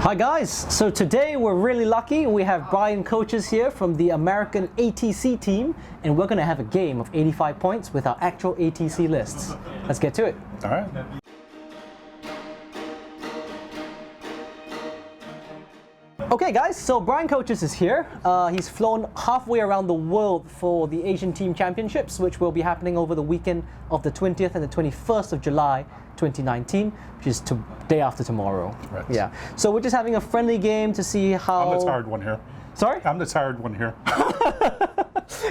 Hi guys, so today we're really lucky. We have Bryan Koches here from the American ATC team, and we're going to have a game of 85 points with our actual ATC lists. Let's get to it. All right. Okay guys, so Bryan Koches is here. He's flown halfway around the world for the Asian Team Championships, which will be happening over the weekend of the 20th and the 21st of July 2019, which is day after tomorrow. Right. Yeah. So we're just having a friendly game to see how... I'm the tired one here. Sorry? I'm the tired one here.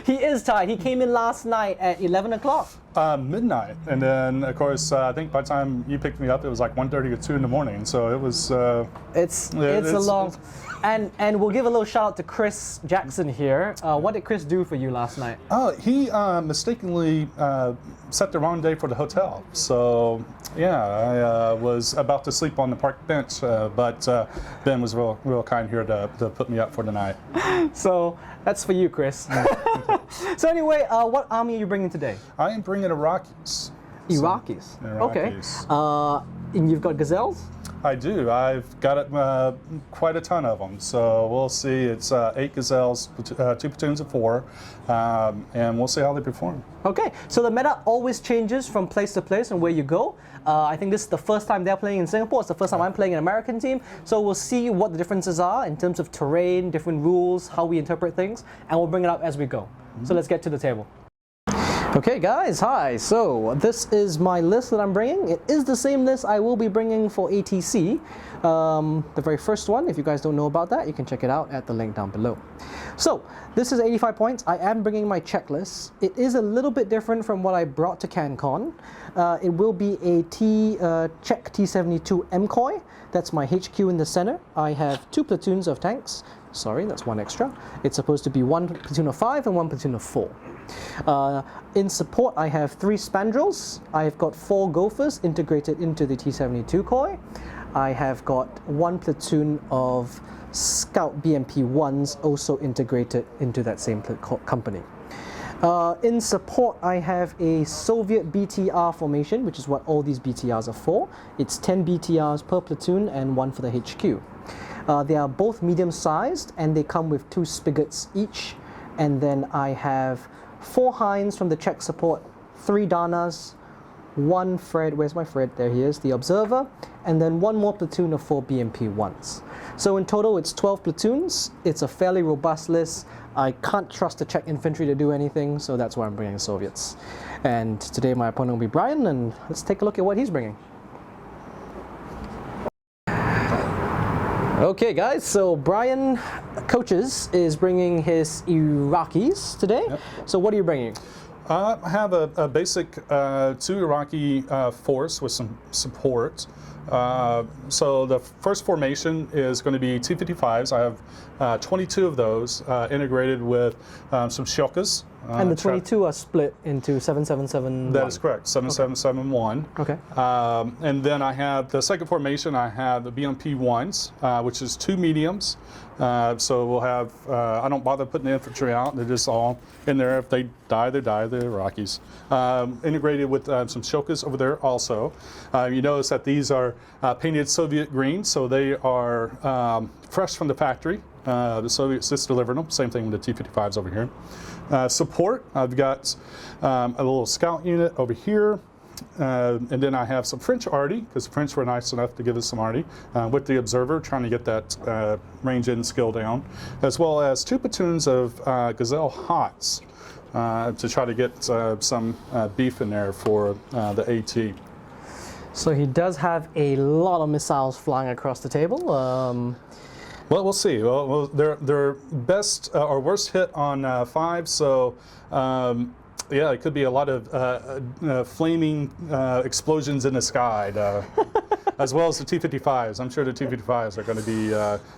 He is tired. He came in last night at 11 o'clock. Midnight, and then of course I think by the time you picked me up it was like 1:30 or 2 in the morning, so it was it's a long and we'll give a little shout out to Chris Jackson here. What did Chris do for you last night? Oh, he mistakenly set the wrong day for the hotel, so yeah, I was about to sleep on the park bench, but Ben was real kind here to put me up for the night. So that's for you, Chris. So anyway, what army are you bringing today? I am bringing Iraqis. Iraqis. Iraqis. Okay. And you've got gazelles? I do. I've got quite a ton of them. So we'll see. It's 8 gazelles, 2 platoons of 4, and we'll see how they perform. Okay. So the meta always changes from place to place and where you go. I think this is the first time they're playing in Singapore. It's the first time I'm playing an American team. So we'll see what the differences are in terms of terrain, different rules, how we interpret things, and we'll bring it up as we go. So let's get to the table. Okay guys, hi. So this is my list that I'm bringing. It is the same list I will be bringing for ATC. The very first one, if you guys don't know about that, you can check it out at the link down below. So this is 85 points. I am bringing my checklist. It is a little bit different from what I brought to CanCon. It will be a Czech T-72 MCOY. That's my HQ in the center. I have 2 platoons of tanks. Sorry, that's 1 extra. It's supposed to be 1 platoon of 5 and 1 platoon of 4. In support, I have 3 spandrels. I've got 4 gophers integrated into the T-72 COI. I have got 1 platoon of Scout BMP-1s also integrated into that same company. In support, I have a Soviet BTR formation, which is what all these BTRs are for. It's 10 BTRs per platoon and 1 for the HQ. They are both medium-sized and they come with 2 spigots each. And then I have 4 Hinds from the Czech support, 3 Danas, 1 Fred, where's my Fred? There he is, the Observer, and then 1 more platoon of 4 BMP-1s. So in total it's 12 platoons. It's a fairly robust list. I can't trust the Czech infantry to do anything, so that's why I'm bringing Soviets. And today my opponent will be Bryan, and let's take a look at what he's bringing. Okay guys, so Bryan Koches is bringing his Iraqis today. Yep. So what are you bringing? I have a basic 2 Iraqi force with some support. So the first formation is going to be T-55s. I have 22 of those integrated with some Shokas. And the 22 are split into 777. That is correct, 7771. Okay. And then I have the second formation. I have the BMP-1s, which is 2 mediums. So we'll have. I don't bother putting the infantry out. They're just all in there. If they die, they die. They're Iraqis. Integrated with some Shokas over there also. You notice that these are painted Soviet green, so they are fresh from the factory. The Soviets just delivered them. Same thing with the T-55s over here. Support, I've got a little scout unit over here, and then I have some French arty, because the French were nice enough to give us some arty, with the Observer, trying to get that range in skill down, as well as 2 platoons of Gazelle Hots to try to get some beef in there for the AT. So he does have a lot of missiles flying across the table. Well, we'll see. Well, they're best or worst hit on 5, so yeah, it could be a lot of flaming explosions in the sky, as well as the T-55s. I'm sure the T-55s are going to be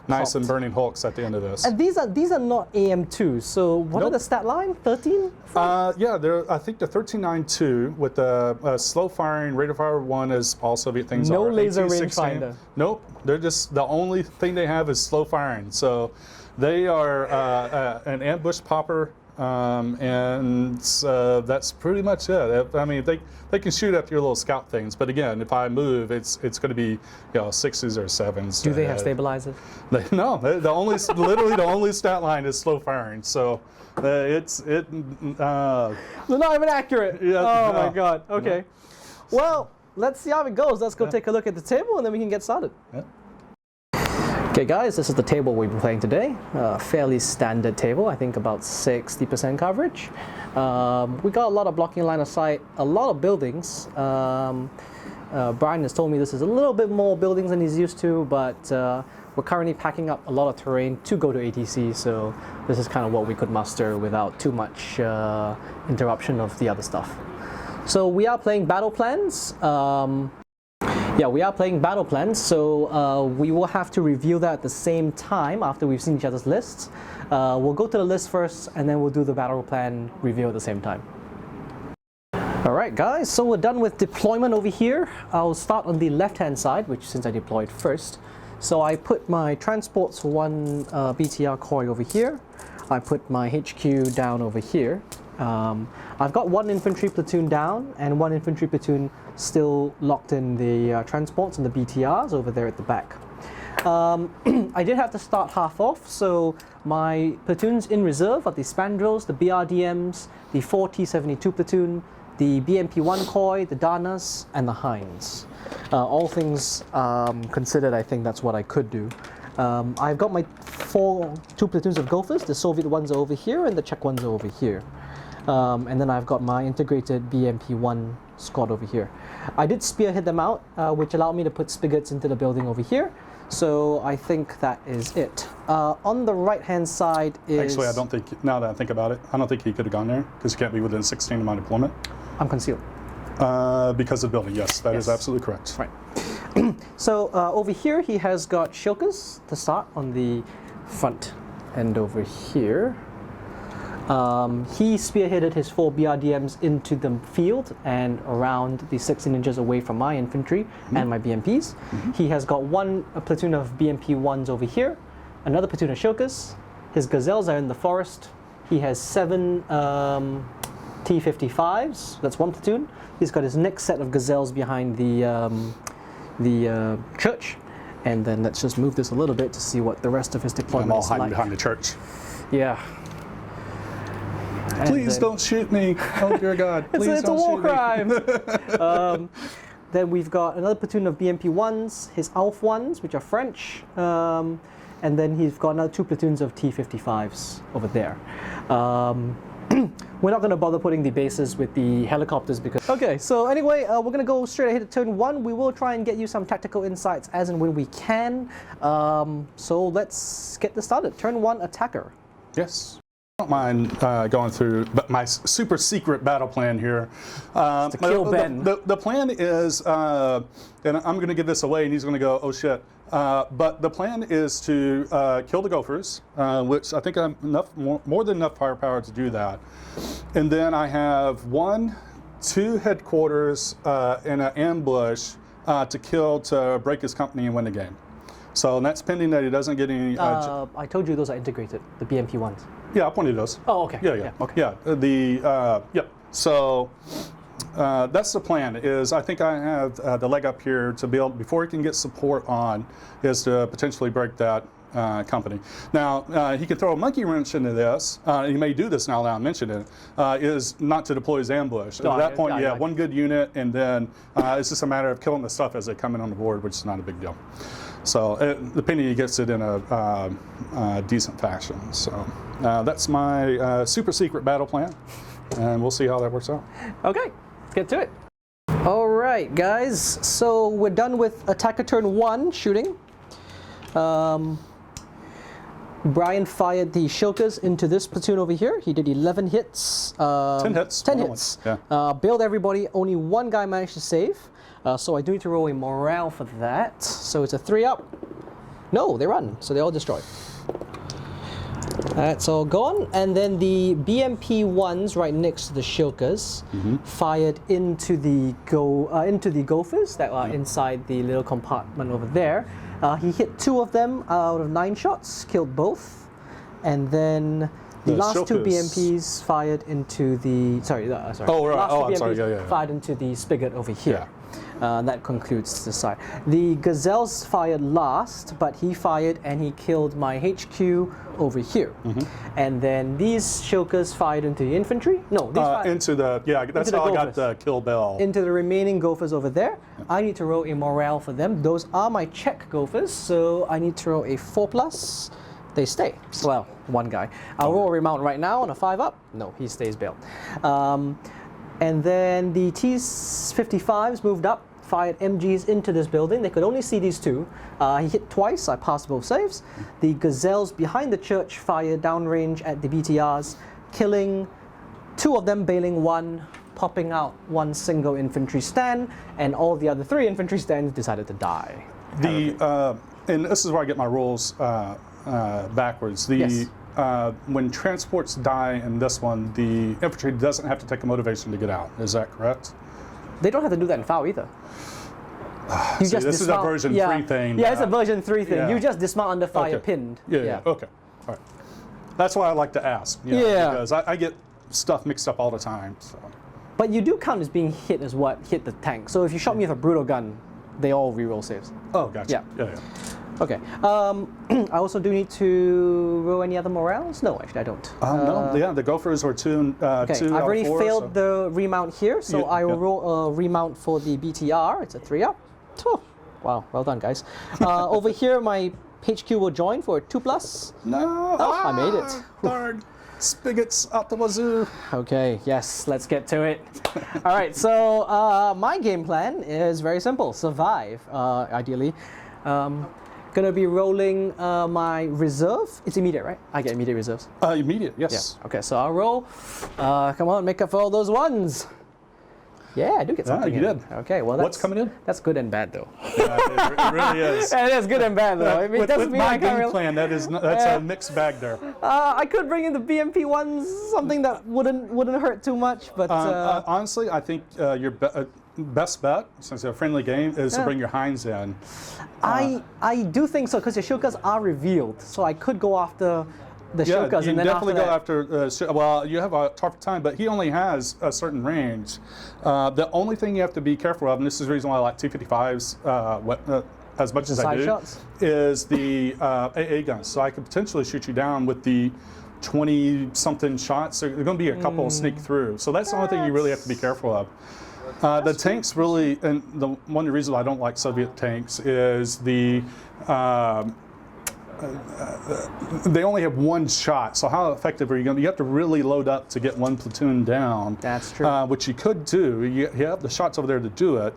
nice and burning hulks at the end of this. And these are not AM2s. So what are the stat line? 13? Yeah, I think the 1392 with the slow firing rate of fire 1 is all Soviet things. No are. laser 1816. rangefinder. Nope, they're just the only thing they have is slow firing. So they are an ambush popper and that's pretty much it. I mean, they can shoot at your little scout things, but again, if I move, it's going to be, you know, 6s or 7s. Do they have stabilizers? No, literally the only stat line is slow firing. So they're not even accurate. Yeah, oh no. my God. Okay. Well, let's see how it goes. Let's go take a look at the table, and then we can get started. Yeah. Okay guys, this is the table we've been playing today. Fairly standard table, I think about 60% coverage. We got a lot of blocking line of sight, a lot of buildings. Bryan has told me this is a little bit more buildings than he's used to, but we're currently packing up a lot of terrain to go to ATC, so this is kind of what we could muster without too much interruption of the other stuff. So we are playing battle plans. Yeah, we are playing battle plans, so we will have to review that at the same time after we've seen each other's lists. We'll go to the list first, and then we'll do the battle plan review at the same time. Alright guys, so we're done with deployment over here. I'll start on the left-hand side, which since I deployed first. So I put my Transports 1 BTR Koi over here. I put my HQ down over here. I've got 1 infantry platoon down and 1 infantry platoon still locked in the transports and the BTRs over there at the back. I did have to start half off, so my platoons in reserve are the Spandrels, the BRDMs, the 4 T-72 platoon, the BMP-1 Koi, the Danas, and the Hinds. All things considered, I think that's what I could do. I've got my 2 platoons of Gophers, the Soviet ones are over here and the Czech ones are over here. And then I've got my integrated BMP-1 squad over here. I did spearhead them out, which allowed me to put spigots into the building over here. So I think that is it. On the right-hand side is... Actually, I don't think, now that I think about it, I don't think he could have gone there because you can't be within 16 of my deployment. I'm concealed. Because of the building, yes, that is absolutely correct. Right. So over here he has got Shilkas to start on the front end over here. He spearheaded his 4 BRDMs into the field and around the 16 inches away from my infantry and my BMPs. He has got 1 platoon of BMP-1s over here, another platoon of Shilkas. His Gazelles are in the forest. He has 7 T-55s, that's 1 platoon. He's got his next set of Gazelles behind the church. And then let's just move this a little bit to see what the rest of his deployment is like. I'm all hiding behind the church. Yeah. Please don't shoot me. Oh dear God, please it's a don't war shoot me. crime. Then we've got another platoon of BMP-1s, his ALF ones, which are French. And then he's got another 2 platoons of T-55s over there. We're not going to bother putting the bases with the helicopters because... Okay, so anyway, we're going to go straight ahead to turn 1. We will try and get you some tactical insights as and when we can. So let's get this started. Turn 1, attacker. Yes. I don't mind going through my super secret battle plan here. To kill Ben. The plan is, and I'm going to give this away and he's going to go, oh shit. But the plan is to kill the Gophers, which I think I'm more than enough firepower to do that. And then I have 2 headquarters in an ambush to break his company and win the game. So that's pending that he doesn't get any... I told you those are integrated, the BMP-1s. Yeah, I pointed those. Oh, okay. Yeah. Okay. Yeah, yep. So that's the plan. Is I think I have the leg up here to be able, before he can get support on, is to potentially break that company. Now he can throw a monkey wrench into this. He may do this now that I mentioned it. Is not to deploy his ambush. At that point, yeah, 1 good unit, and then it's just a matter of killing the stuff as they come in on the board, which is not a big deal. So depending, he gets it in a decent fashion. So that's my super secret battle plan, and we'll see how that works out. Okay, let's get to it. All right, guys. So we're done with attacker turn 1 shooting. Bryan fired the Shilkas into this platoon over here. He did 11 hits. 10 hits. 10 hits. Yeah. Bailed everybody. Only 1 guy managed to save. So I do need to roll a morale for that. So it's a 3 up. No, they run. So they're all destroyed. That's all gone. And then the BMP-1s right next to the Shilkas fired into the Gophers that are inside the little compartment over there. He hit 2 of them out of 9 shots, killed both. And then The last two Shilkas. BMPs fired into the sorry. Oh, right. Last Oh, two I'm sorry. BMPs Yeah. fired into the spigot over here. That concludes the side. The Gazelles fired last, but he fired and he killed my HQ over here. And then these Shilkas fired into the infantry. No, these fired Into the that's into the how I got Gophers. the kill bell. into the remaining Gophers over there. I need to roll a morale for them. Those are my Czech Gophers, so I need to roll a 4+. They stay. Well, one guy. I'll roll a remount right now on a 5 up. No, he stays bailed. And then the T-55s moved up, fired MGs into this building. They could only see these two. He hit twice. I passed both saves. The Gazelles behind the church fired downrange at the BTRs, killing 2 of them, bailing 1, popping out 1 single infantry stand, and all the other 3 infantry stands decided to die. And this is where I get my rules backwards. Yes. When transports die in this one, the infantry doesn't have to take a motivation to get out. Is that correct? They don't have to do that in FAO either. You See, this is a version 3 thing. Yeah, it's a version 3 thing. Yeah. You just dismount under fire Okay. pinned. Yeah. Okay. All right. That's why I like to ask. You know, Yeah. Because I get stuff mixed up all the time. So. But you do count as being hit as what hit the tank. So if you shot me with a brutal gun, they all reroll saves. Oh, gotcha. Yeah. Yeah. Okay. I also do need to roll any other morales? No, actually I don't. No. Yeah. The Gophers were 2. Okay, 2 I've out of already 4, failed so. the remount here, so Yeah, I will yeah. roll a remount for the BTR. It's a 3 up. Oh, wow, well done, guys. Over here, my HQ will join for a 2+. No. Oh, I made it. Darn. Spigots out the wazoo. Okay, yes, let's get to it. All right, so my game plan is very simple. Survive, ideally. Gonna be rolling my reserve. It's immediate, right? I get immediate reserves. Immediate. Yes. Yeah. Okay, so I'll roll. Come on, make up for all those ones. Yeah, I do get something. you in. did. Okay, well, that's What's coming in? That's good and bad, though. Yeah, it really is. It is good and bad, though. I mean, it with doesn't mean my I can't game really. plan, that's a mixed bag there. I could bring in the BMP ones, something that wouldn't hurt too much, but Honestly, I think your best bet, since it's a friendly game, is to bring your Heinz in. I do think so because your Shilkas are revealed, so I could go after the Shilkas you and then definitely after go after. Well, you have a tougher time, but he only has a certain range. The only thing you have to be careful of, and this is the reason why I like T-55s as much as I side do, shots? is the AA guns. So I could potentially shoot you down with the 20-something shots. There are going to be a couple sneak through. So that's the only thing you really have to be careful of. The tanks really, and one of the reasons I don't like Soviet tanks is they only have 1 shot. So how effective are you going to? You have to really load up to get 1 platoon down. That's true. Which you could do. You have the shots over there to do it.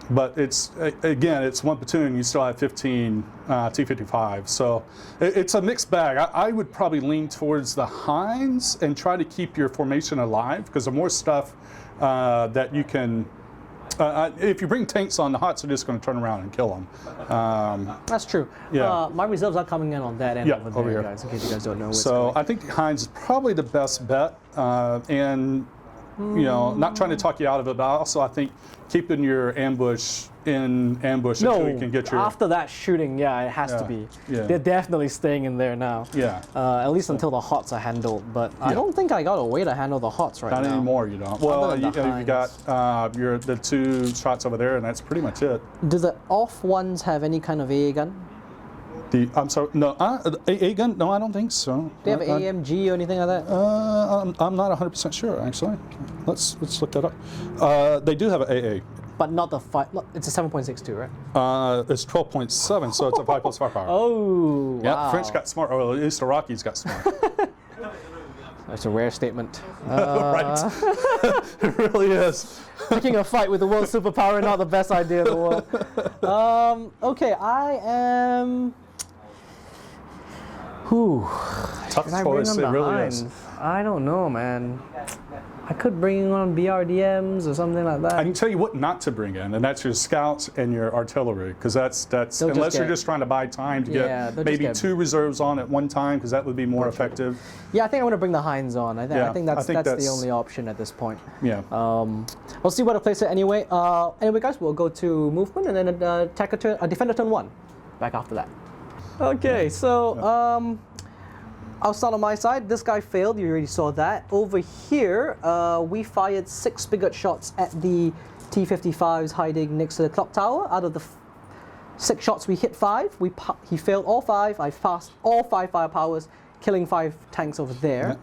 But it's 1 platoon. You still have 15 T-55. So it's a mixed bag. I would probably lean towards the Heinz and try to keep your formation alive because the more stuff that you can. If you bring tanks on, the Hots are just going to turn around and kill them. That's true. Yeah. My reserves are coming in on that end Yeah, over over there, here. guys, in case you guys don't know what's So coming. I think Heinz is probably the best bet, and not trying to talk you out of it, but also I think keeping your ambush until you can get your. After that shooting, yeah, it has to Yeah, be. yeah. They're definitely staying in there now. Yeah. At least until the Hots are handled, but I don't think I got a way to handle the Hots right Not now. anymore, you don't. Well, than the you got the 2 shots over there, and that's pretty much it. Do the off ones have any kind of AA gun? I'm sorry, no, the AA gun? No, I don't think so. Do they have AMG or anything like that? I'm not 100% sure, actually. Let's look that up. They do have an AA. But not the it's a 7.62, right? It's 12.7, so it's a 5+ firepower. Oh, Yeah, wow. the French got smart, or at least the Iraqis got smart. That's a rare statement. Right. It really is. Picking a fight with the world superpower not the best idea in the world. Okay, I am. Whew. Tough Should I bring choice, on it the really Heinz? is. I don't know, man. I could bring on BRDMs or something like that. I can tell you what not to bring in, and that's your scouts and your artillery, because that's They'll unless just you're get- just trying to buy time to Yeah, they'll get just maybe get- 2 reserves on at one time, because that would be more effective. Yeah, I think I'm gonna bring the Heinz on. I Yeah, think I that's think the that's- only option at this point. Yeah. We'll see where to place it anyway. Anyway, guys, we'll go to movement and then attacker turn, defender turn 1. Back after that. Okay, so I'll start on my side. This guy failed. You already saw that. Over here, we fired 6 spigot shots at the T-55s hiding next to the clock tower. Out of the 6 shots, we hit 5. He failed all 5. I passed all 5 firepowers, killing 5 tanks over there.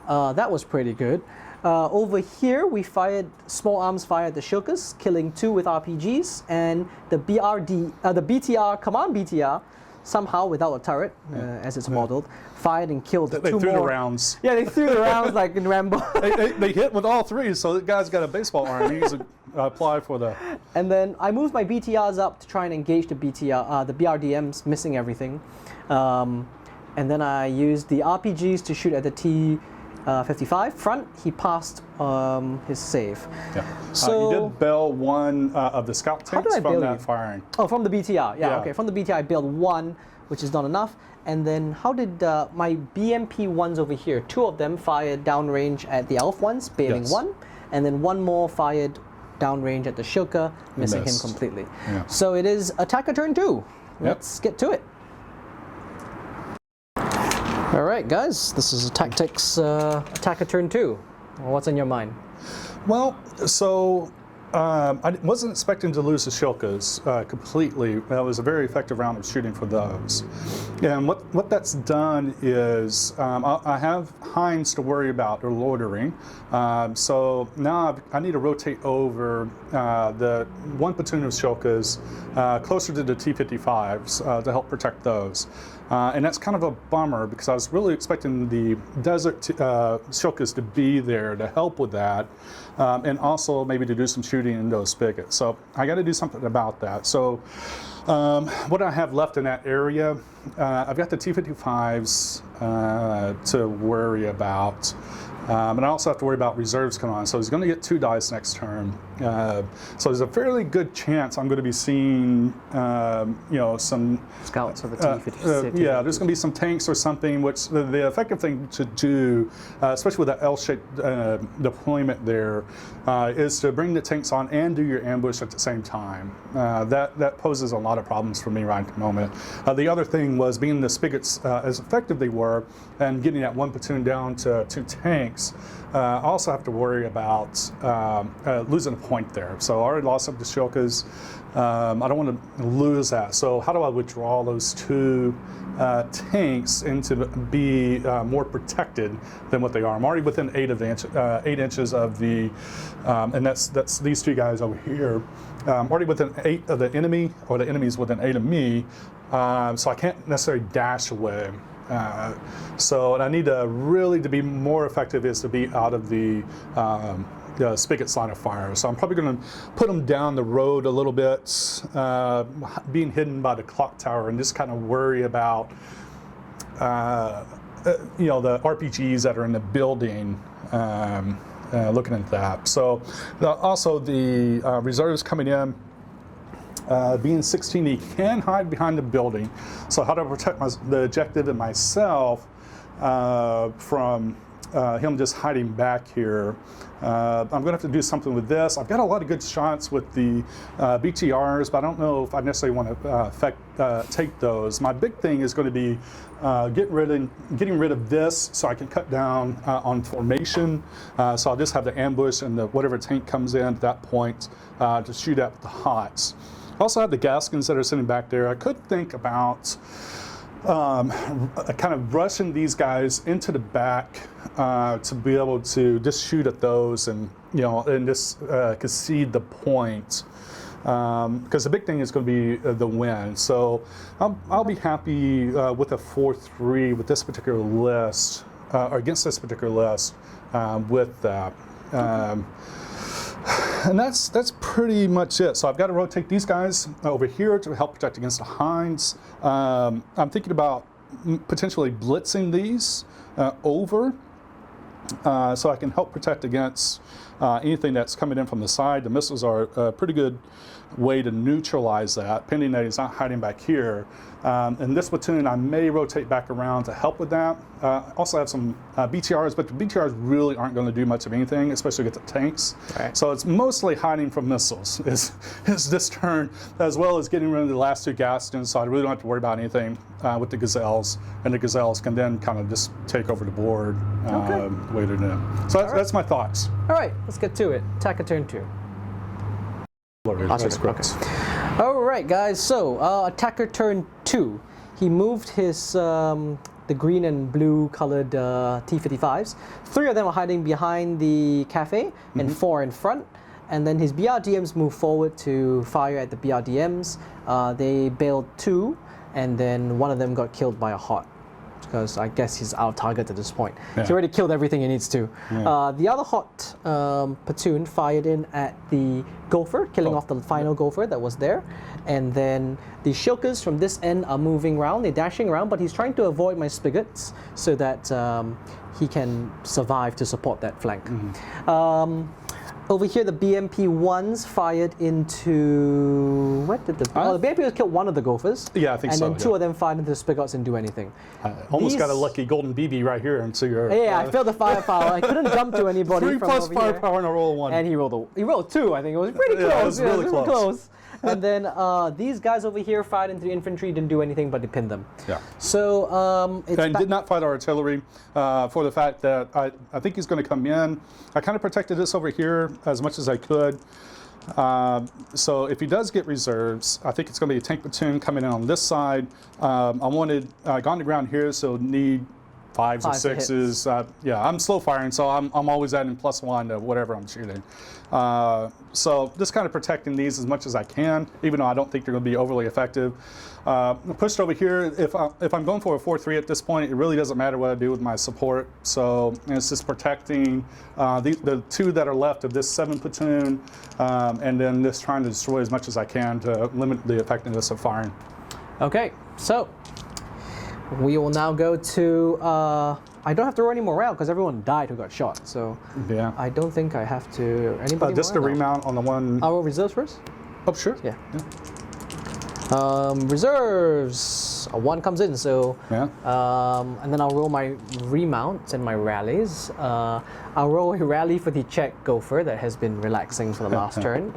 That was pretty good. Over here, we fired small arms fire at the Shilkas, killing 2 with RPGs, and the BTR, command BTR, somehow without a turret, as it's modeled, fired and killed 2 more. They threw the rounds. Yeah, they threw the rounds like in Rambo. They hit with all 3, so the guy's got a baseball arm. He needs to apply for the... And then I moved my BTRs up to try and engage the BRDMs, missing everything. And then I used the RPGs to shoot at the T-55 front. He passed his save. Yeah. So you did bail 1 of the scout tanks from that firing. Oh, from the BTR. Yeah, okay. From the BTR, I bailed 1, which is not enough. And then how did my BMP ones over here? 2 of them fired downrange at the Elf ones, bailing 1, and then 1 more fired downrange at the Shilka, missing him completely. Yeah. So it is attacker turn 2. Let's get to it. All right, guys, this is Tactics attacker turn 2. What's on your mind? Well, so I wasn't expecting to lose the Shilkas completely. That was a very effective round of shooting for those. And what that's done is I have Hinds to worry about, or loitering. So now I need to rotate over the 1 platoon of Shilkas closer to the T-55s to help protect those. And that's kind of a bummer because I was really expecting the desert Shilkas to be there to help with that, and also maybe to do some shooting in those spigots. So I got to do something about that. So what I have left in that area, I've got the T-55s to worry about. And I also have to worry about reserves coming on. So he's going to get 2 dice next turn. So there's a fairly good chance I'm going to be seeing, some scouts of the T-56. Yeah, there's going to be some tanks or something. Which the effective thing to do, especially with that L-shaped deployment there, is to bring the tanks on and do your ambush at the same time. That poses a lot of problems for me right at the moment. The other thing was being the spigots as effective they were, and getting that 1 platoon down to 2 tanks. I also have to worry about losing a point there. So I already lost up the Shilkas. I don't want to lose that. So how do I withdraw those 2 tanks into be more protected than what they are? I'm already within 8 inches of the, and that's these 2 guys over here. I'm already within 8 of the enemy, or the enemy's within 8 of me. So I can't necessarily dash away. And I need to really, to be more effective, is to be out of the spigot's line of fire. So I'm probably going to put them down the road a little bit, being hidden by the clock tower, and just kind of worry about the RPGs that are in the building. Looking at that. So also the reserves coming in. Being 16, he can hide behind the building. So how do I protect the objective and myself from him just hiding back here? I'm going to have to do something with this. I've got a lot of good shots with the BTRs, but I don't know if I necessarily want to take those. My big thing is going to be getting rid of this so I can cut down on formation. So I'll just have the ambush and whatever tank comes in at that point to shoot at the HOTS. I also have the Gaskins that are sitting back there. I could think about kind of rushing these guys into the back to be able to just shoot at those and just concede the point. Because the big thing is going to be the win. So I'll be happy with a 4-3 with this particular list, or against this particular list with that. And that's pretty much it. So I've got to rotate these guys over here to help protect against the Hinds. I'm thinking about potentially blitzing these over so I can help protect against anything that's coming in from the side. The missiles are pretty good way to neutralize that, pending that he's not hiding back here. In this platoon, I may rotate back around to help with that. Also have some BTRs, but the BTRs really aren't going to do much of anything, especially against the tanks. Right. So it's mostly hiding from missiles is this turn, as well as getting rid of the last two Gascons, so I really don't have to worry about anything with the Gazelles, and the Gazelles can then kind of just take over the board the way they're doing. So that's my thoughts. All right, let's get to it. Attacker turn 2. That's correct. All right, guys. So attacker turn 2. He moved his the green and blue colored T-55s. 3 of them are hiding behind the cafe, and 4 in front. And then his BRDMs move forward to fire at the BRDMs. They bailed 2, and then 1 of them got killed by a HOT, because I guess he's out of target at this point. Yeah. He already killed everything he needs to. Yeah. The other HOT platoon fired in at the Gopher, killing off the final Gopher that was there. And then the Shilkers from this end are moving around, they're dashing around, but he's trying to avoid my Spigots so that he can survive to support that flank. Over here, the BMP-1s fired into... What did the... the BMP-1s killed 1 of the Gophers. Yeah, I think so. And then 2 of them fired into the Spigots and do anything. Almost got a lucky golden BB right here, and so you're... Yeah, I felt the firepower. I couldn't jump to anybody 3 from plus over firepower here. and a roll of 1. And he rolled 2, I think. It was pretty close. Yeah, it was really close. And then these guys over here fired into the infantry, didn't do anything, but they pinned them. Yeah. So it's and did not fight artillery for the fact that I think he's going to come in. I kind of protected this over here as much as I could. So if he does get reserves, I think it's going to be a tank platoon coming in on this side. I wanted gone to ground here, so need 5s or 6s. Yeah, I'm slow firing, so I'm always adding +1 to whatever I'm shooting. So just kind of protecting these as much as I can, even though I don't think they're going to be overly effective. Pushed over here, if I'm going for a 4-3 at this point, it really doesn't matter what I do with my support. So it's just protecting the 2 that are left of this 7 platoon, and then just trying to destroy as much as I can to limit the effectiveness of firing. Okay, so we will now go to... I don't have to roll any more round because everyone died who got shot. So yeah, I don't think I have to... Anybody just to remount on the one... I'll roll reserves first? Oh, sure. Yeah. Reserves. A 1 comes in, so... Yeah. And then I'll roll my remounts and my rallies. I'll roll a rally for the Czech Gopher that has been relaxing for the last turn.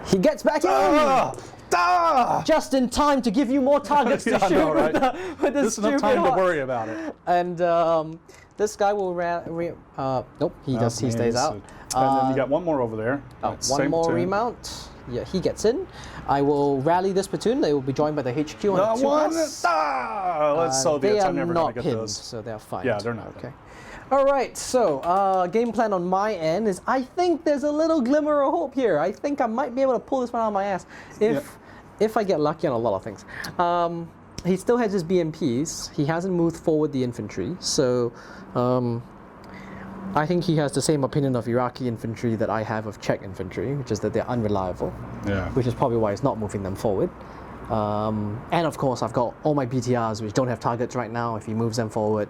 He gets back in! Just in time to give you more targets to shoot know, right? with this Just enough time to worry about it. And this guy will nope, he stays out. And then you got 1 more over there. One more remount. Yeah, he gets in. I will rally this platoon. They will be joined by the HQ on the 2+. Let's Soviets. I'm never going to get pinned, those. so they're fine. Yeah, they're not. Okay. All right, so game plan on my end is I think there's a little glimmer of hope here. I think I might be able to pull this one out of my ass if I get lucky on a lot of things. He still has his BMPs. He hasn't moved forward the infantry, so I think he has the same opinion of Iraqi infantry that I have of Czech infantry, which is that they're unreliable. Yeah. Which is probably why he's not moving them forward. And of course, I've got all my BTRs which don't have targets right now. If he moves them forward,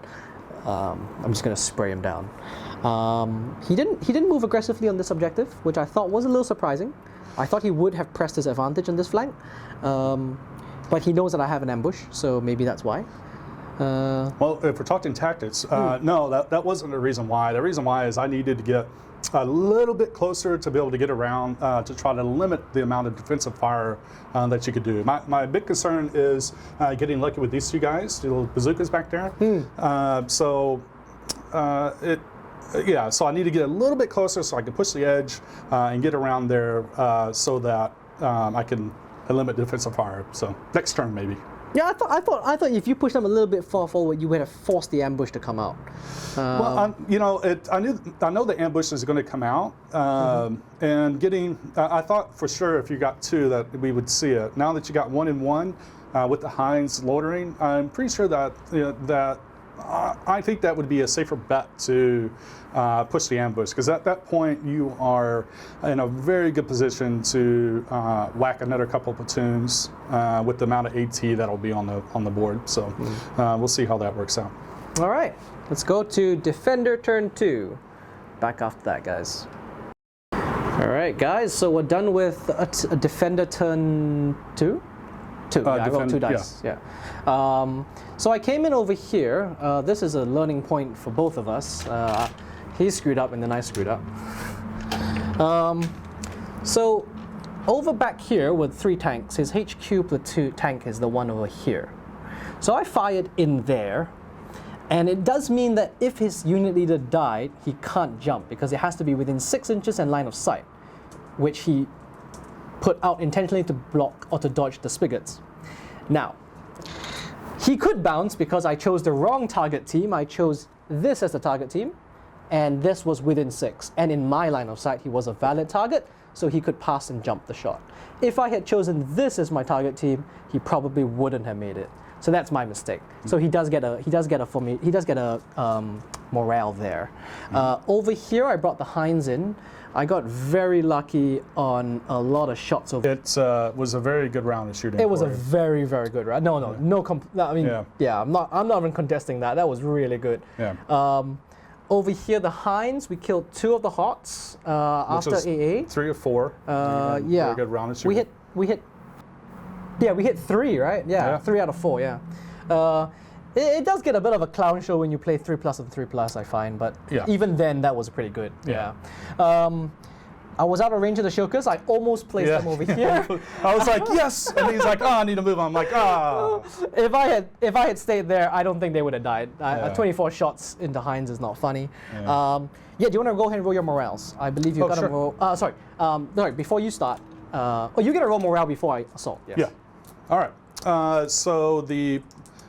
I'm just going to spray him down. He didn't move aggressively on this objective, which I thought was a little surprising. I thought he would have pressed his advantage on this flank, but he knows that I have an ambush, so maybe that's why. Well, if we're talking tactics, no, that wasn't the reason why. The reason why is I needed to get a little bit closer to be able to get around to try to limit the amount of defensive fire that you could do. My big concern is getting lucky with these 2 guys, the little bazookas back there. So I need to get a little bit closer so I can push the edge and get around there so that I can limit defensive fire. So next turn maybe. Yeah, I thought if you push them a little bit far forward, you would have forced the ambush to come out. Well, I know the ambush is going to come out, and getting. I thought for sure if you got 2 that we would see it. Now that you got 1 and 1 with the Heinz loitering, I'm pretty sure that I think that would be a safer bet to push the ambush, because at that point you are in a very good position to whack another couple platoons with the amount of AT that'll be on the board. So we'll see how that works out. All right, let's go to Defender turn 2. Back after that, guys. All right, guys. So we're done with a defender turn 2. Yeah, I rolled 2 dice. Yeah. So I came in over here. This is a learning point for both of us. He screwed up and then I screwed up. So over back here with 3 tanks, his HQ platoon tank is the one over here. So I fired in there. And it does mean that if his unit leader died, he can't jump because it has to be within 6 inches and line of sight, which he put out intentionally to block or to dodge the spigots. Now, he could bounce because I chose the wrong target team. I chose this as the target team, and this was within 6. And in my line of sight, he was a valid target, so he could pass and jump the shot. If I had chosen this as my target team, he probably wouldn't have made it. So that's my mistake. So he does get a morale there. Over here, I brought the Heinz in. I got very lucky on a lot of shots over. It was a very good round of shooting. It was a very, very good round. I mean, I'm not even contesting that. That was really good. Yeah. Over here, the Heinz, we killed 2 of the Hots after AA. 3 or 4. Yeah. Very good round of shooting. We hit 3, right? Yeah, 3 out of 4, yeah. It does get a bit of a clown show when you play 3+ and 3+, I find, but even then, that was pretty good. Yeah. I was out of range of the shokers. I almost placed them over here. I was like, yes! And he's like, I need to move on. I'm like, If I had stayed there, I don't think they would have died. 24 shots into Heinz is not funny. Do you want to go ahead and roll your morales? I believe you've got to roll. Sorry, before you start. You get a roll morale before I assault. Yes. Yeah. All right. So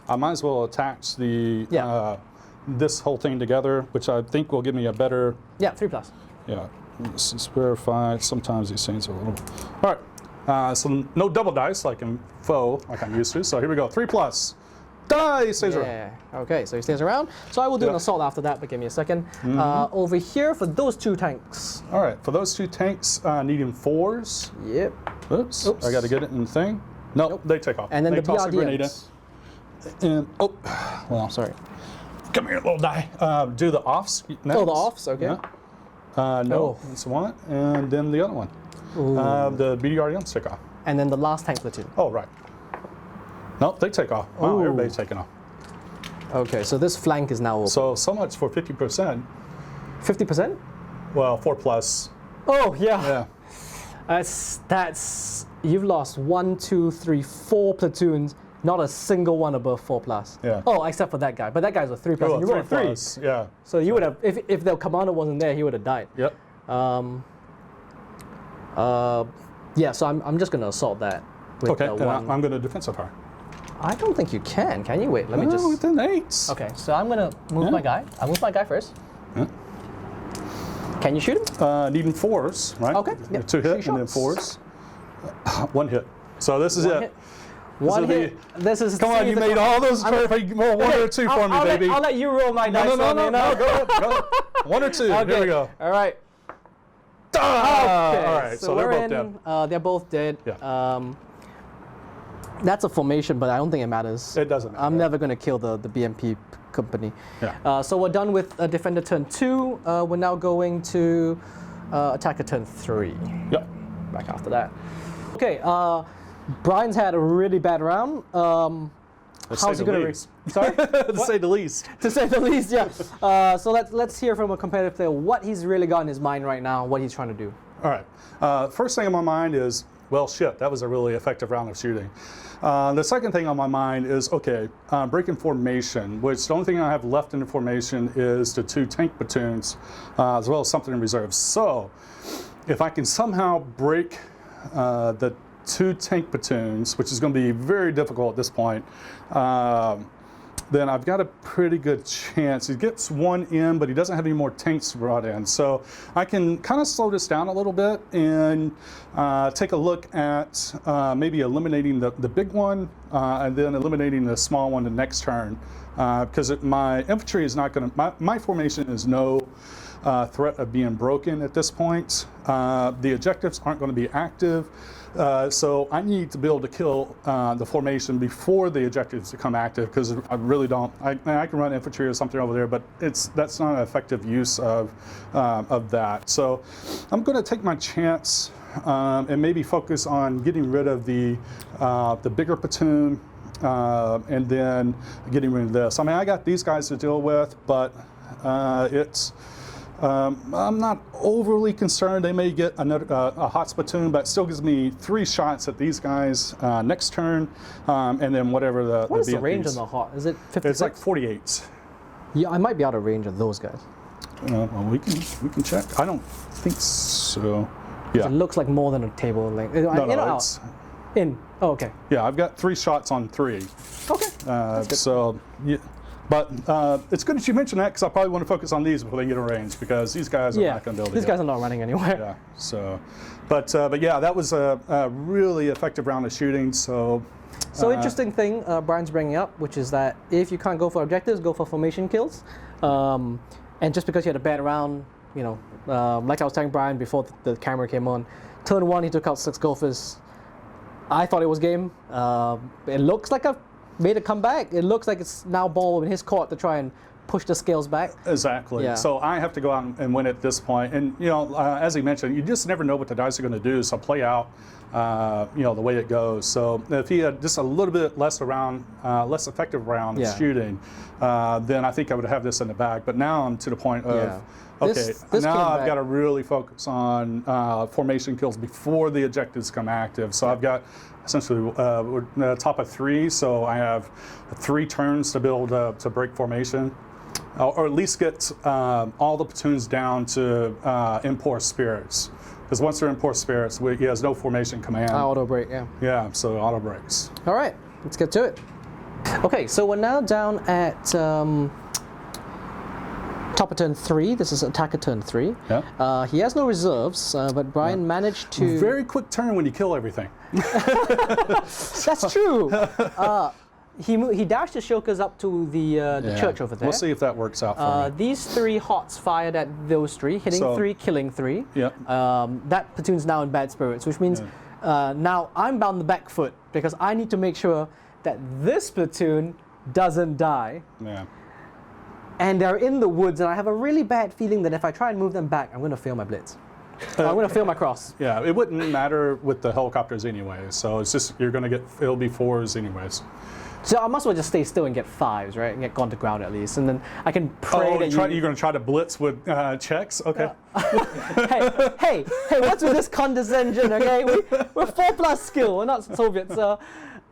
I might as well attach this whole thing together, which I think will give me a better. Yeah, 3+. Yeah. This is verified. Sometimes these things are a little. All right. So no double dice like in foe, like I'm used to. So here we go. 3+. Die stays around. Okay, so he stays around. So I will do an assault after that, but give me a second. Over here for those 2 tanks. All right. For those 2 tanks, needing 4s. Yep. Oops. I got to get it in the thing. Nope. They take off. And then they the toss a grenade in. And sorry. Come here, little die. Do the offs next. Oh, the offs. Okay. Yeah. No, that's one, and then the other one. The BDRDMs take off. And then the last tank platoon. Oh, right. Nope, they take off. Wow, everybody's taking off. Okay, so this flank is now open. So much for 50%. 50%? Well, 4+. Oh, yeah. That's you've lost 1, 2, 3, 4 platoons. Not a single one above 4+. Yeah. Oh, except for that guy. But that guy's a 3+. Oh, you rolled 3+. Yeah. So you would have, if the commander wasn't there, he would have died. Yep. Yeah. So I'm just gonna assault that. With Okay. And I'm going to defensive fire. I don't think you can. Can you? Wait. Let me just. Within 8s. Okay. So I'm gonna move my guy. I'll move my guy first. Yeah. Can you shoot him? Needing 4s, right? Okay. Yep. 2 hit and then 4s. 1 hit. So this is it. One hit. This is. Come on, you made all those perfect. Well, 1 or 2 for me, baby. I'll let you roll my dice. No. Go ahead. 1 or 2. Okay. Here we go. All right. Okay. All right. So they're both dead. They're both dead. Yeah. That's a formation, but I don't think it matters. It doesn't matter. I'm never going to kill the BMP company. Yeah. So we're done with defender turn 2. We're now going to attacker turn 3. Yep. Back after that. Okay. Brian's had a really bad round. How's he going to? Sorry. To say the least. To say the least, yeah. So let's hear from a competitive player what he's really got in his mind right now, what he's trying to do. All right. First thing on my mind is, well, shit, that was a really effective round of shooting. The second thing on my mind is, okay, breaking formation, which the only thing I have left in the formation is the 2 tank platoons, as well as something in reserve. So if I can somehow break the 2 tank platoons, which is going to be very difficult at this point, then I've got a pretty good chance. He gets 1 in, but he doesn't have any more tanks brought in. So I can kind of slow this down a little bit and take a look at maybe eliminating the big one and then eliminating the small one the next turn. Because my infantry is not going to, my formation is no threat of being broken at this point. The objectives aren't going to be active. So I need to be able to kill the formation before the objectives become active, because I really don't. I can run infantry or something over there, but that's not an effective use of that. So I'm going to take my chance and maybe focus on getting rid of the bigger platoon. And then getting rid of this. I mean, I got these guys to deal with, but I'm not overly concerned. They may get a hot platoon, but it still gives me 3 shots at these guys next turn, and then whatever the. What is the range on the hot? Is it 56? It's like 48. Yeah, I might be out of range of those guys. Well, we can check. I don't think so. Yeah. It looks like more than a table length. No, it's in. Oh, okay. Yeah, I've got 3 shots on 3. Okay. That's good. So, yeah, but it's good that you mentioned that, because I probably want to focus on these before they get in range, because these guys are not going to be able to. These guys are not running anywhere. Yeah. So, but yeah, that was a really effective round of shooting. So. Interesting thing Brian's bringing up, which is that if you can't go for objectives, go for formation kills. And just because you had a bad round, you know, like I was telling Brian before the camera came on, turn 1 he took out 6 Gophers. I thought it was game. It looks like I've made a comeback. It looks like it's now ball in his court to try and push the scales back. Exactly. Yeah. So I have to go out and win at this point. And, you know, as he mentioned, you just never know what the dice are going to do. So play out, you know, the way it goes. So if he had just a little bit less effective round of shooting, then I think I would have this in the bag. But now I'm to the point of, okay, now I've got to really focus on formation kills before the objectives come active. So I've got essentially we're top of 3, so I have 3 turns to be able to break formation, or at least get all the platoons down to import spirits. Because once they're import spirits, he has no formation command. Auto break, yeah. Yeah, so auto breaks. All right, let's get to it. Okay, so we're now down at top of turn 3. This is attacker turn 3. Yeah. He has no reserves, but Brian managed to. Very quick turn when you kill everything. That's true. He dashed his shokers up to the church over there. We'll see if that works out for me. These 3 hots fired at those 3, hitting 3, killing 3. Yeah. That platoon's now in bad spirits, which means now I'm bound the back foot, because I need to make sure that this platoon doesn't die. Yeah. And they're in the woods, and I have a really bad feeling that if I try and move them back, I'm going to fail my blitz. I'm going to fail my cross. Yeah, it wouldn't matter with the helicopters anyway. So it's just it'll be 4s anyways. So I must as well just stay still and get 5s, right? And get gone to ground at least, and then I can pray that you're going to try to blitz with checks? Okay. Hey, what's with this condescension? Okay, we're 4+ skill. We're not Soviets. So.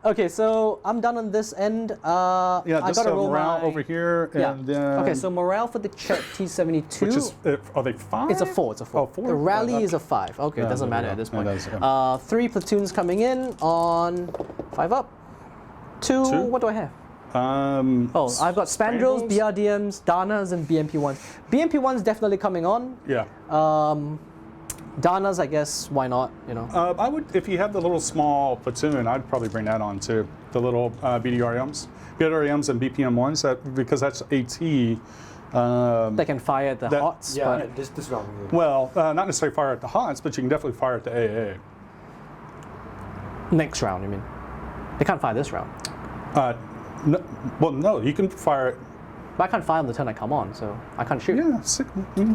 Okay, so I'm done on this end. Yeah, I got to roll morale over here, and then. Okay, so morale for the Czech T-72. Which is, are they 5? It's a 4. It's a 4. Oh, 4. The rally is a 5. Okay, it doesn't matter at this point. It does, yeah. 3 platoons coming in on 5 up. 2. What do I have? I've got Spandrels, BRDMs, Danas, and BMP1s. BMP1's definitely coming on. Yeah. Danas, I guess, why not, you know? I would, if you have the little small platoon, I'd probably bring that on too. The little BDRMs and BPM1s, because that's AT. They can fire at the HOTS. Yeah, but this round. Well, not necessarily fire at the HOTS, but you can definitely fire at the AA. Next round, you mean? They can't fire this round. No, you can fire it. But I can't fire on the turn I come on, so I can't shoot. Yeah,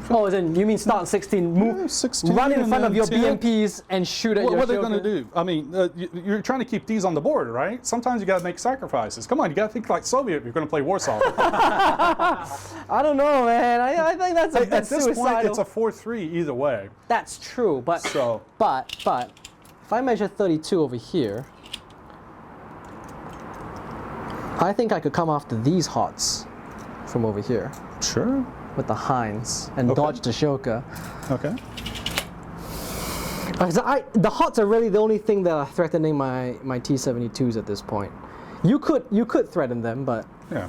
Oh, then you mean start on 16, move, 16, run in front of your 10. BMPs and shoot at your What are they shoulder. going to do? I mean, you're trying to keep these on the board, right? Sometimes you got to make sacrifices. Come on, you got to think like Soviet if you're going to play Warsaw. I don't know, man. I think that's At this suicidal. point, it's a 4-3 either way. That's true, but if I measure 32 over here, I think I could come after these HOTS from over here. Sure. With the Heinz and dodge the Shoka. Okay. The HOTS are really the only thing that are threatening my T-72s at this point. You could threaten them, but yeah.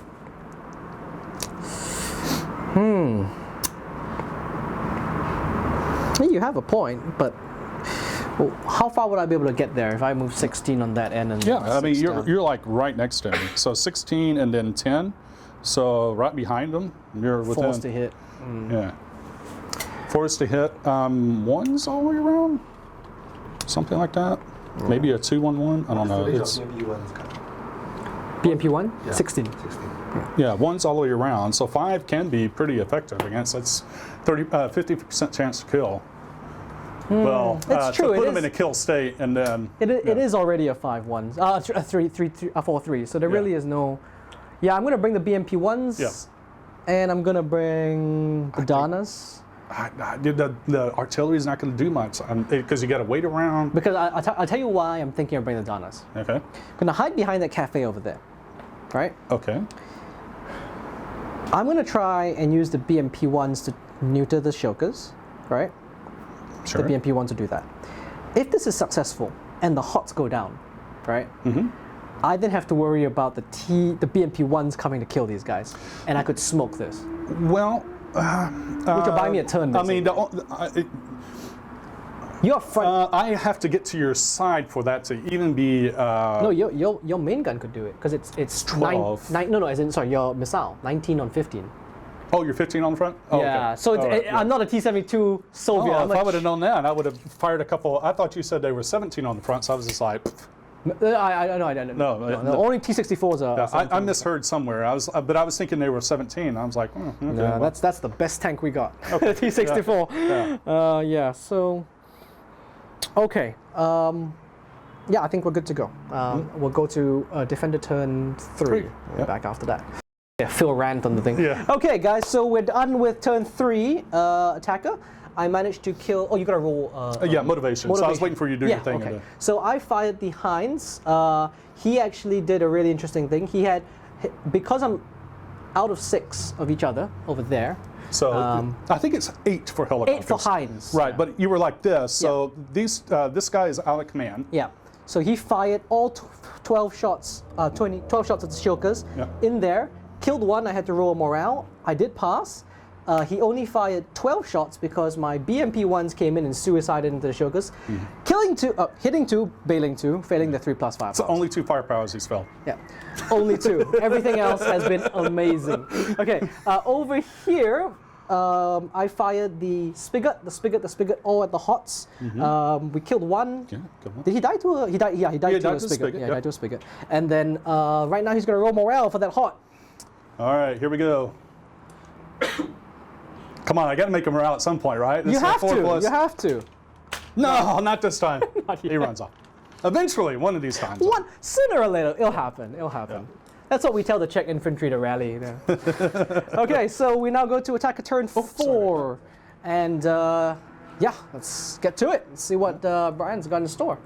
You have a point, but well, how far would I be able to get there if I move 16 on that end? And I mean you're like right next to him. So 16 and then 10. So right behind them, you're within. Forced to hit. Yeah. Forced to hit. 1s all the way around. Something like that. Maybe a 2-1-1. I don't know. It's BMP1? Yeah. 16. 16. yeah, 1's all the way around. So 5 can be pretty effective against. That's 50% chance to kill. Well, It's true, to put it them in is. a kill state and then. It is already a 5-1. A 4-3. So there really is no. Yeah, I'm gonna bring the BMP1s. Yeah. And I'm gonna bring the Danas. The artillery is not going to do much because you got to wait around. Because I'll tell you why I'm thinking of bringing the Danas. Okay. I'm gonna hide behind that cafe over there, right? Okay. I'm gonna try and use the BMP1s to neuter the Shokas, right? Sure. The BMP1s to do that. If this is successful and the HOTS go down, right? Mm-hmm. I then have to worry about the BMP1s coming to kill these guys, and I could smoke this. Well. Which will buy me a turn. I mean, You're front. I have to get to your side for that to even be. No, your main gun could do it because it's 12. No, as in sorry, your missile 19 on 15. Oh, you're 15 on the front? Oh, Yeah, okay. so it's, All right, yeah. I'm not a T-72 Soviet. Oh, I'm if I a would have known that, I would have fired a couple. I thought you said they were 17 on the front, so I was just like. I don't know. No. Only T-64s are. Yeah, I misheard somewhere. But I was thinking they were 17. I was like, okay. Yeah, well. that's the best tank we got. T-64. Yeah. Yeah. So. Okay. Yeah, I think we're good to go. We'll go to defender turn 3. We'll be back after that. Yeah, Phil rant on the thing. Yeah. Okay, guys. So we're done with turn 3. Attacker. I managed to kill. Oh, you got to roll. Yeah, motivation. So I was waiting for you to do your thing. Okay. So I fired the Heinz. He actually did a really interesting thing. He had, because I'm out of 6 of each other over there. So I think it's 8 for helicopters. 8 for Heinz. Right, but you were like this. So this guy is out of command. Yeah. So he fired all 12 shots, 12 shots at the Shokas in there. Killed one. I had to roll a morale. I did pass. He only fired 12 shots because my BMP1s came in and suicided into the Shokas, killing 2, hitting 2, bailing 2, failing the 3+ fire. So only 2 firepowers he's felt. Yeah, only 2. Everything else has been amazing. Okay, over here, I fired the spigot, all at the HOTS. We killed 1. Yeah, good one. Did he die to a? He died. Yeah, he died to a spigot. Yeah, he died to a spigot. And then right now he's gonna roll morale for that HOT. All right, here we go. Come on, I got to make him morale at some point, right? This You is a have 4 to. plus. You have to. No, not this time. Not He yet. runs off. Eventually, one of these times. One sooner or later, it'll happen. It'll happen. That's what we tell the Czech infantry to rally. You know. Okay, so we now go to attacker turn 4, and yeah, let's get to it. Let's see what Bryan's got in store.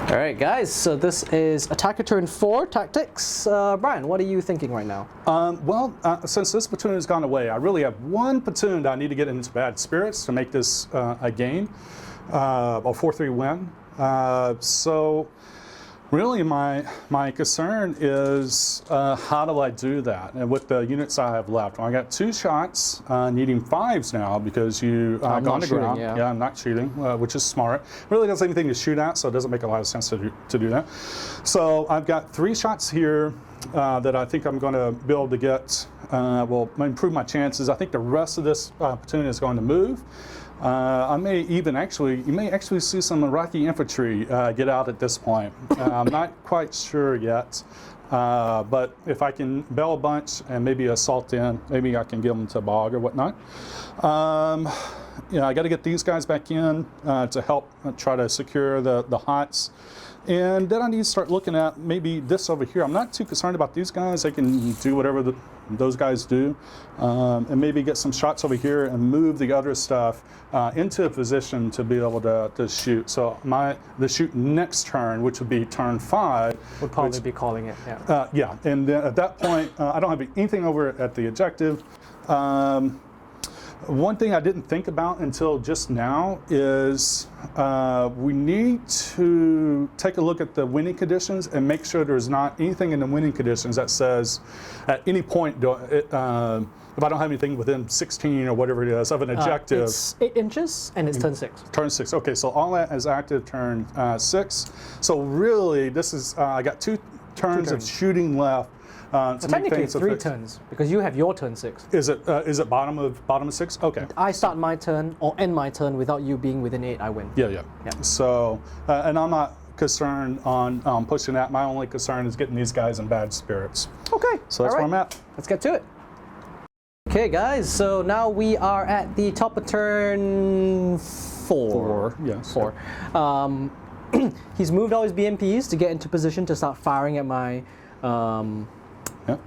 All right, guys. So this is attacker turn 4 tactics. Bryan, what are you thinking right now? Since this platoon has gone away, I really have one platoon that I need to get into bad spirits to make this a game, a 4-3 win. So really my concern is how do I do that? And with the units I have left, I got 2 shots, needing 5s now because you I'm gone not to shooting, ground. yeah. I'm not shooting, which is smart. Really doesn't have anything to shoot at, so it doesn't make a lot of sense to do that. So I've got 3 shots here that I think I'm going to be able to get, will improve my chances. I think the rest of this platoon is going to move. I may even you may actually see some Iraqi infantry get out at this point. I'm not quite sure yet, but if I can bail a bunch and maybe assault in, maybe I can get them to bog or whatnot. I got to get these guys back in to help try to secure the HOTS. And then I need to start looking at maybe this over here. I'm not too concerned about these guys. They can do whatever those guys do. And maybe get some shots over here and move the other stuff into a position to be able to shoot. So the shoot next turn, which would be turn 5. Would probably be calling it, yeah. Yeah, and then at that point, I don't have anything over at the objective. One thing I didn't think about until just now is we need to take a look at the winning conditions and make sure there's not anything in the winning conditions that says at any point, if I don't have anything within 16 or whatever it is of an objective. It's 8 inches and it's turn 6. Turn 6. Okay, so all that is active turn 6. So really, this is I got two turns of shooting left. To Technically, it's 3 turns because you have your turn 6. Is it bottom of 6? Okay. I start my turn or end my turn without you being within 8. I win. Yeah. So, and I'm not concerned on pushing that. My only concern is getting these guys in bad spirits. Okay. So that's where I'm at. Let's get to it. Okay, guys. So now we are at the top of turn 4. Yes. 4. He's moved all his BMPs to get into position to start firing at my.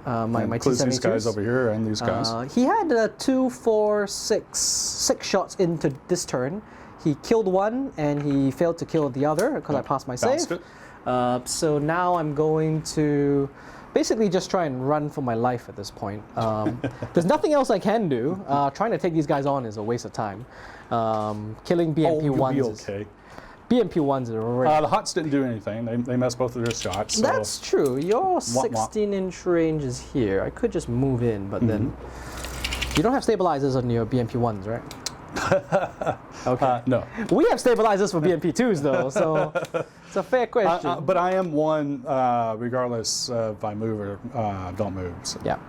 My includes T-72s. these guys over here and these guys. He had 2, 4, 6 shots into this turn. He killed one and he failed to kill the other because I passed my save. So now I'm going to basically just try and run for my life at this point. There's nothing else I can do. Trying to take these guys on is a waste of time. Killing BMP-1s you'll be okay. BMP-1s are already... The HOTS didn't do anything. They missed both of their shots. So. That's true. Your 16-inch range is here. I could just move in, but then... You don't have stabilizers on your BMP-1s, right? Okay. No. We have stabilizers for BMP-2s, though, so it's a fair question. But I am one, regardless if I move or don't move. So. Yeah.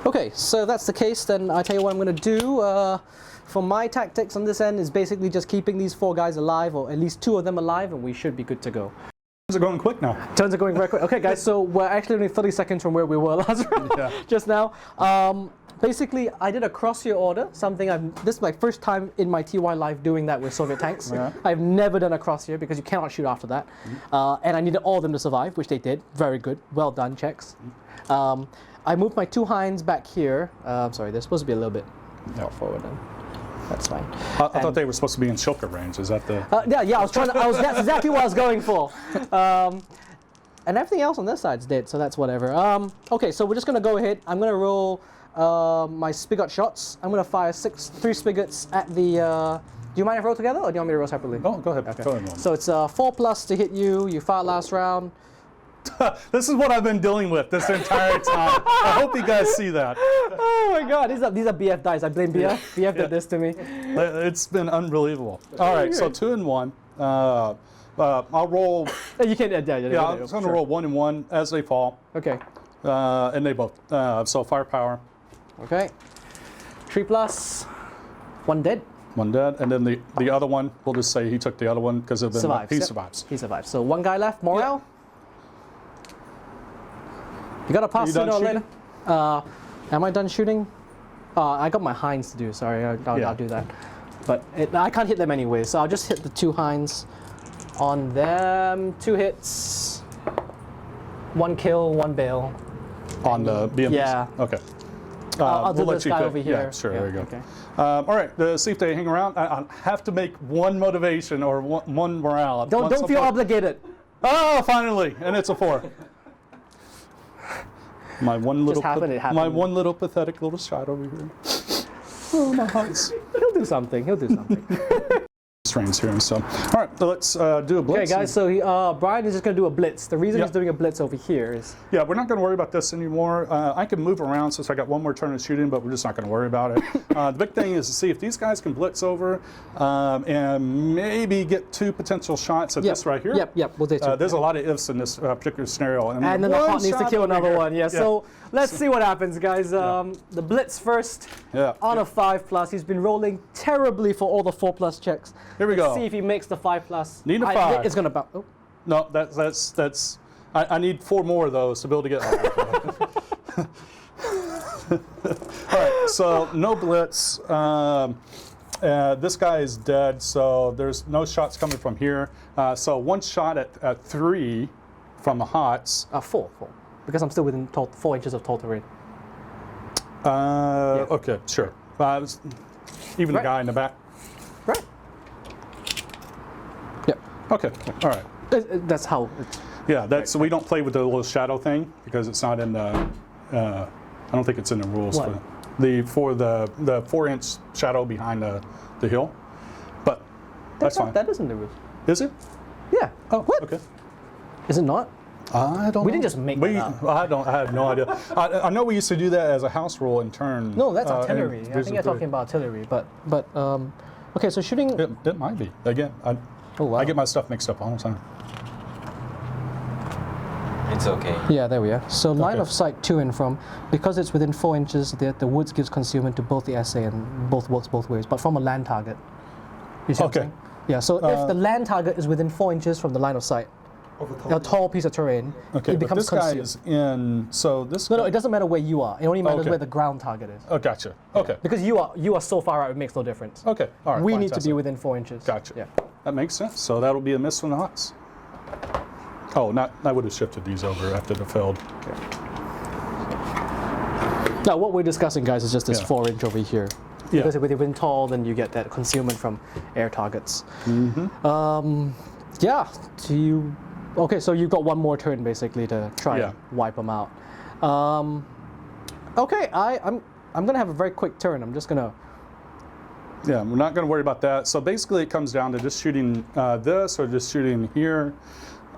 Okay, so that's the case. Then I tell you what I'm going to do. For my tactics on this end is basically just keeping these 4 guys alive, or at least 2 of them alive, and we should be good to go. Turns are going quick now. Turns are going very quick. Okay, guys, so we're actually only 30 seconds from where we were last round, just now. Basically, I did a cross-year order, this is my first time in my TY life doing that with Soviet tanks. Yeah. I've never done a cross-year because you cannot shoot after that. And I needed all of them to survive, which they did. Very good. Well done, Czechs. I moved my 2 Hinds back here. Sorry, they're supposed to be a little bit more forward then. That's fine. I thought they were supposed to be in Shilka range. Is that the... yeah, that's exactly what I was going for. And everything else on this side's dead, so that's whatever. Okay, so we're just going to go ahead. I'm going to roll my spigot shots. I'm going to fire 3 spigots at the... do you mind if I roll together, or do you want me to roll separately? Oh, go ahead. Okay. Go ahead. So it's 4+ to hit you. You fire last round. This is what I've been dealing with this entire time. I hope you guys see that. Oh my God, these are BF dice. I blame BF. BF did this to me. It's been unbelievable. All right, so 2 and 1. I'll roll. You can. I'm going to roll 1 and 1 as they fall. Okay. And they both. So firepower. Okay. 3+. 1 dead. 1 dead, and then the other one. We'll just say he took the other one because of the he survives. He survives. So 1 guy left. Morale. You gotta pass sooner or later. Am I done shooting? I got my Hinds to do. Sorry, I'll do that. But I can't hit them anyway, so I'll just hit the 2 Hinds on them. 2 hits, 1 kill, 1 bail. On the BMPs? Yeah. Okay. I'll do this guy over here. Yeah, sure. There you go. Okay. All right. See if they hang around. I have to make 1 motivation or one morale. Don't feel obligated. Oh, finally, and it's a 4. My one little, one little pathetic little shot over here. Oh, my hearts. He'll do something. He'll do something. Strains here. So, all right, let's do a blitz. Okay, guys. So Bryan is just going to do a blitz. The reason he's doing a blitz over here is we're not going to worry about this anymore. I can move around since I got 1 more turn of shooting, but we're just not going to worry about it. The big thing is to see if these guys can blitz over and maybe get 2 potential shots at this right here. Yep. We'll take 2. There's a lot of ifs in this particular scenario, and then the HOT needs to kill another one. Yeah. So let's see what happens, guys. The blitz first. On a 5+. He's been rolling terribly for all the 4+ checks. Here we go. Let's see if he makes the 5+. Need a 5. It's gonna bounce. Oh. No, that's. I need 4 more of those to be able to get. All right, so no blitz. This guy is dead, so there's no shots coming from here. So 1 shot at 3 from the HOTS. 4, because I'm still within 4 inches of total terrain. Okay, sure. Even the guy in the back. Right. Yep. Okay. All right. That's how. That's we don't play with the little shadow thing because it's not in the. I don't think it's in the rules for the 4-inch shadow behind the hill, but that's fine. That isn't the rules. Is it? Yeah. Oh, what? Okay. Is it not? I don't. We didn't just make that up. I have no idea. I know we used to do that as a house rule in turn. No, that's artillery. I think you're talking about artillery, but okay. So shooting. It might be again. I get my stuff mixed up all the time. It's okay. Yeah, there we are. So line of sight to and from, because it's within 4 inches, the woods gives concealment to both the SA and both works both ways, but from a land target. You see what I'm saying? Yeah, so if the land target is within 4 inches from the line of sight, a tall piece of terrain, Okay, it but becomes this guy concealed. is in, so this No, guy, it doesn't matter where you are. It only matters Okay. where the ground target is. oh, gotcha. Okay. Because you are so far out, it makes no difference. Okay, all right. We need to fantastic. be within 4 inches. Gotcha. Yeah. That makes sense. So that'll be a miss from the Huts. Oh, I would have shifted these over after the field. Now, what we're discussing, guys, is just this Yeah. 4-inch over here. Yeah. Because if you're tall, then you get that concealment from air targets. Mm-hmm. Yeah. Okay, so you've got one more turn basically to try Yeah. and wipe them out. Okay, I'm gonna have a very quick turn. I'm just gonna. Yeah, we're not going to worry about that. So basically, it comes down to just shooting this or just shooting here.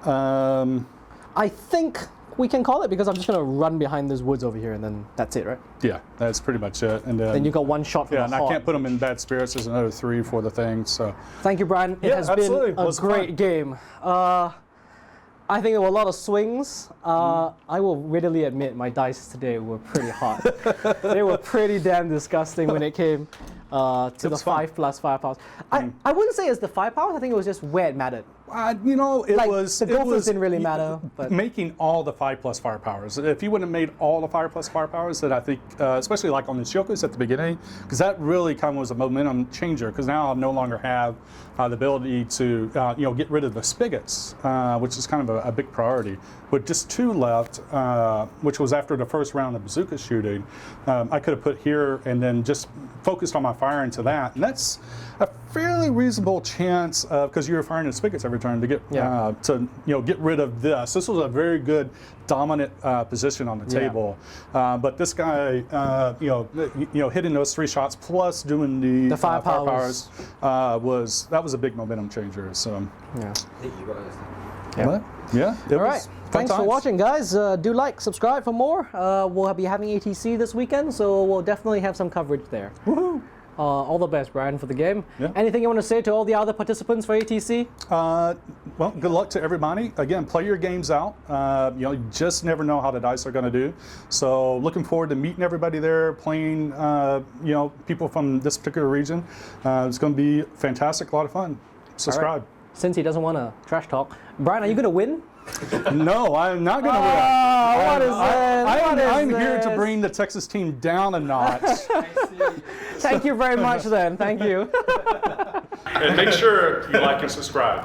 I think we can call it because I'm just gonna run behind these woods over here, and then that's it, right? Yeah, that's pretty much it. And Then you got one shot from yeah, the and hot. I can't put them in bad spirits. There's another 3 for the thing. So Thank you, Brian. It Yeah, has absolutely. been It a was great fun. game. I think there were a lot of swings. I will readily admit my dice today were pretty hot. They were pretty damn disgusting when it came to the was fun. 5+ firepower. I wouldn't say it's the firepower. I think it was just where it mattered. you know, it Like, was the it gophers was didn't really matter, but- making all the 5+ firepowers. If you wouldn't have made all the 5+ firepowers, then I think, especially like on the Shokus at the beginning, because that really kind of was a momentum changer. Because now I no longer have the ability to get rid of the spigots, which is kind of a big priority. With just 2 left, which was after the first round of bazooka shooting, I could have put here and then just focused on my fire into that, and that's a fairly reasonable chance because you're firing the spigots every turn to get get rid of this. This was a very good dominant position on the Yeah. table, but this guy, hitting those 3 shots plus doing the firepowers. that was a big momentum changer. So, Yeah. Yeah. but, yeah, it All was right. fun Thanks for times. watching, guys. Do like, subscribe for more. We'll be having ATC this weekend, so we'll definitely have some coverage there. Woohoo! All the best, Brian, for the game. Yeah. Anything you want to say to all the other participants for ATC? Well, good luck to everybody. Again, play your games out. You just never know how the dice are going to do. So, looking forward to meeting everybody there, playing. People from this particular region. It's going to be fantastic, a lot of fun. Subscribe. Since he doesn't want to trash talk, Brian, are you going to win? No, I'm not going to win. What is this? I'm here to bring the Texas team down a notch. Thank you very much, then. Thank you. And make sure you like and subscribe.